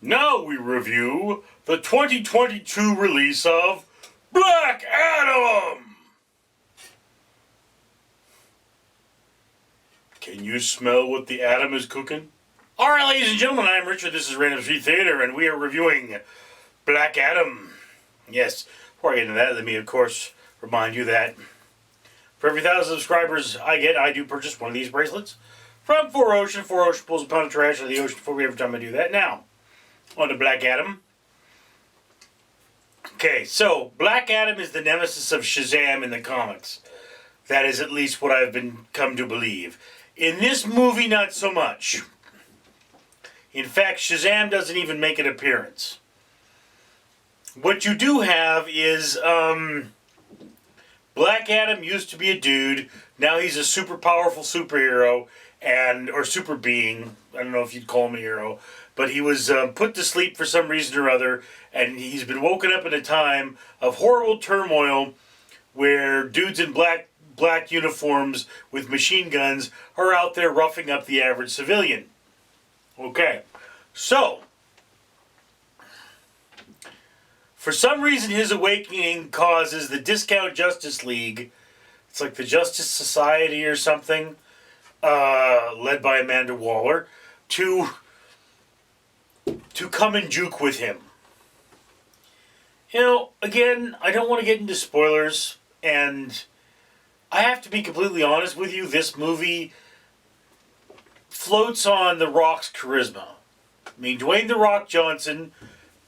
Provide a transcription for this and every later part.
Now we review the 2022 release of Black Adam! Can you smell what the Atom is cooking? Alright, ladies and gentlemen, I'm Richard, this is Random Street Theater, and we are reviewing Black Adam. Yes, before I get into that, let me, of course, remind you that for every 1,000 subscribers I do purchase one of these bracelets from 4Ocean. 4Ocean pulls a pound of trash out of the ocean for me every time I do that. Now, on to Black Adam. Okay, so Black Adam is the nemesis of Shazam in the comics. That is at least what I've come to believe. In this movie, not so much. In fact, Shazam doesn't even make an appearance. What you do have is, Black Adam used to be a dude. Now he's a super powerful superhero, or super being. I don't know if you'd call him a hero. But he was put to sleep for some reason or other, and he's been woken up in a time of horrible turmoil where dudes in black uniforms with machine guns are out there roughing up the average civilian. Okay, so for some reason his awakening causes the Discount Justice League, it's like the Justice Society or something, led by Amanda Waller, to come and juke with him. You know, again, I don't want to get into spoilers, and I have to be completely honest with you, this movie floats on The Rock's charisma. I mean, Dwayne "The Rock" Johnson,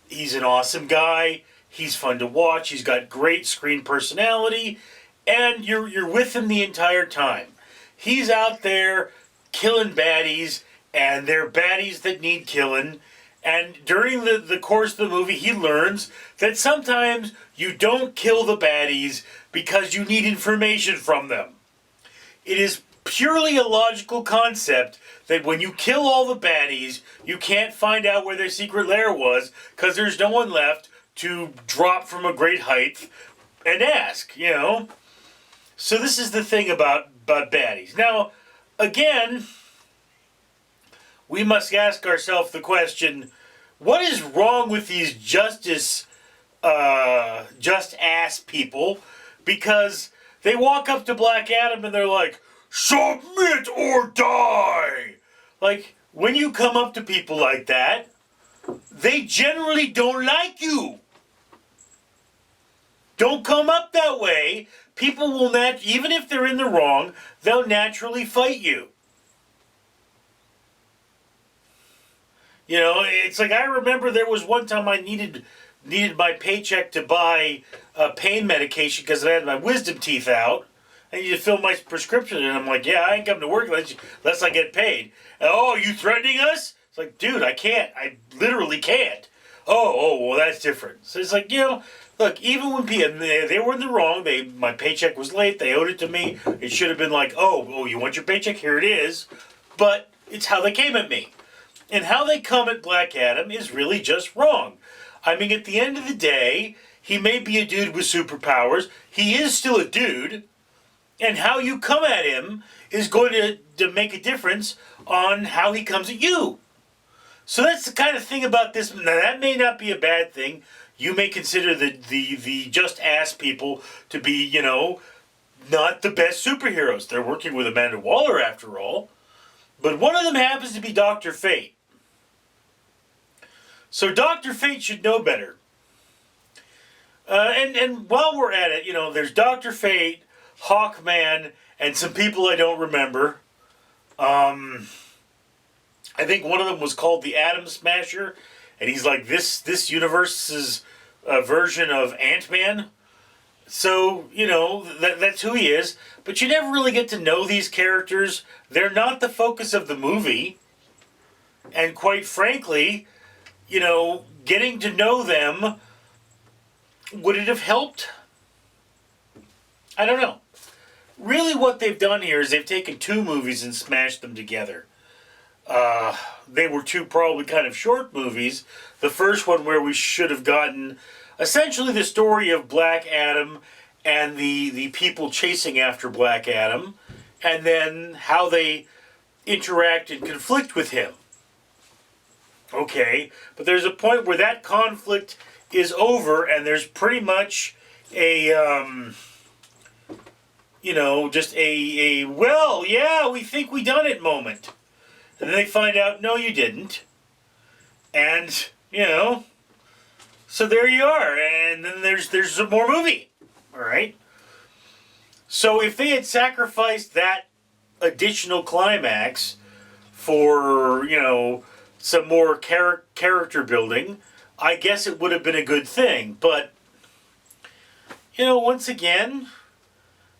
he's an awesome guy, he's fun to watch, he's got great screen personality, and you're with him the entire time. He's out there killing baddies, and they're baddies that need killing. And during the course of the movie, he learns that sometimes you don't kill the baddies because you need information from them. It is purely a logical concept that when you kill all the baddies, you can't find out where their secret lair was because there's no one left to drop from a great height and ask, you know. So this is the thing about baddies. Now, again, we must ask ourselves the question, what is wrong with these just ass people? Because they walk up to Black Adam and they're like, submit or die! Like, when you come up to people like that, they generally don't like you. Don't come up that way. People will even if they're in the wrong, they'll naturally fight you. You know, it's like I remember there was one time I needed my paycheck to buy pain medication because I had my wisdom teeth out. I needed to fill my prescription, and I'm like, yeah, I ain't coming to work unless I get paid. And, oh, you threatening us? It's like, dude, I can't. I literally can't. Oh, well, that's different. So it's like, you know, look, even when people, they were in the wrong, my paycheck was late, they owed it to me, it should have been like, oh, you want your paycheck? Here it is. But it's how they came at me. And how they come at Black Adam is really just wrong. I mean, at the end of the day, he may be a dude with superpowers. He is still a dude. And how you come at him is going to make a difference on how he comes at you. So that's the kind of thing about this. Now, that may not be a bad thing. You may consider the just ass people to be, you know, not the best superheroes. They're working with Amanda Waller, after all. But one of them happens to be Dr. Fate. So Dr. Fate should know better. And while we're at it, you know, there's Dr. Fate, Hawkman, and some people I don't remember. I think one of them was called the Atom Smasher, and he's like this universe's version of Ant-Man. So, you know, that's who he is. But you never really get to know these characters. They're not the focus of the movie. And quite frankly, you know, getting to know them, would it have helped? I don't know. Really what they've done here is they've taken two movies and smashed them together. They were two probably kind of short movies. The first one where we should have gotten essentially the story of Black Adam and the people chasing after Black Adam, and then how they interact and conflict with him. Okay, but there's a point where that conflict is over, and there's pretty much a, just a well, yeah, we think we done it moment. And then they find out, no, you didn't. And, so there you are. And then there's some more movie. All right? So if they had sacrificed that additional climax for, some more character building, I guess it would have been a good thing. But, once again,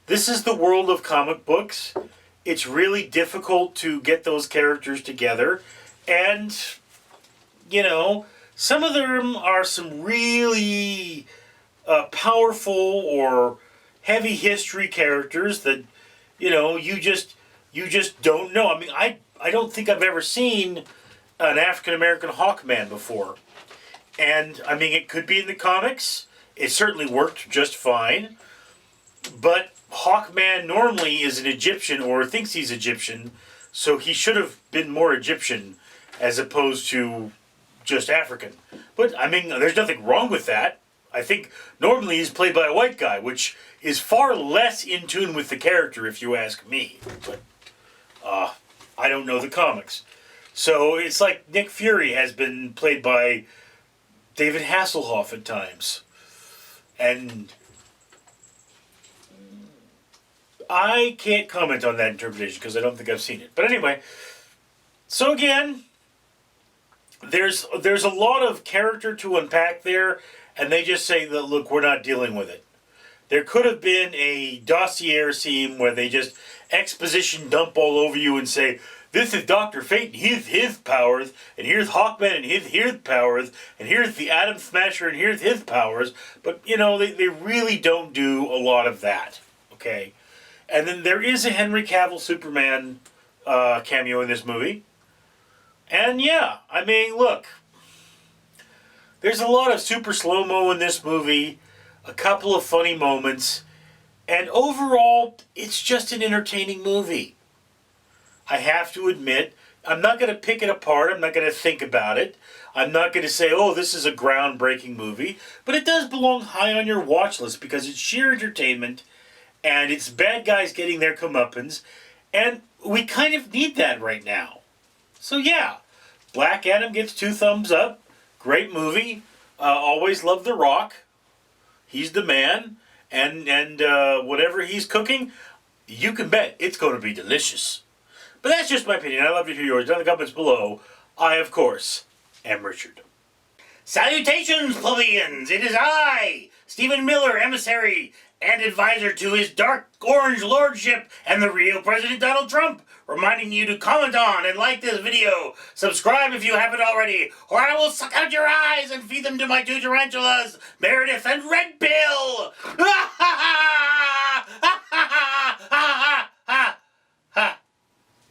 this is the world of comic books. It's really difficult to get those characters together. And, some of them are some really powerful or heavy history characters that, you just don't know. I mean, I don't think I've ever seen an African American Hawkman before. And, I mean, it could be in the comics. It certainly worked just fine. But Hawkman normally is an Egyptian or thinks he's Egyptian, so he should have been more Egyptian as opposed to just African. But, I mean, there's nothing wrong with that. I think normally he's played by a white guy, which is far less in tune with the character, if you ask me. But I don't know the comics. So it's like Nick Fury has been played by David Hasselhoff at times. And I can't comment on that interpretation because I don't think I've seen it. But anyway, so again, there's a lot of character to unpack there, and they just say that, look, we're not dealing with it. There could have been a dossier scene where they just exposition dump all over you and say, this is Dr. Fate and here's his powers, and here's Hawkman and his powers, and here's the Atom Smasher and here's his powers. But, they really don't do a lot of that, okay? And then there is a Henry Cavill Superman cameo in this movie. And yeah, I mean, look, there's a lot of super slow-mo in this movie, a couple of funny moments, and overall, it's just an entertaining movie. I have to admit, I'm not going to pick it apart, I'm not going to think about it, I'm not going to say, oh, this is a groundbreaking movie, but it does belong high on your watch list because it's sheer entertainment, and it's bad guys getting their comeuppance, and we kind of need that right now. So yeah, Black Adam gets 2 thumbs up. Great movie. Always loved The Rock. He's the man. And whatever he's cooking, you can bet it's going to be delicious. But that's just my opinion. I'd love to hear yours down in the comments below. I, of course, am Richard. Salutations, plebeians! It is I, Stephen Miller, emissary and advisor to his dark orange lordship and the real President Donald Trump, reminding you to comment on and like this video, subscribe if you haven't already, or I will suck out your eyes and feed them to my 2 tarantulas, Meredith and Red Pig!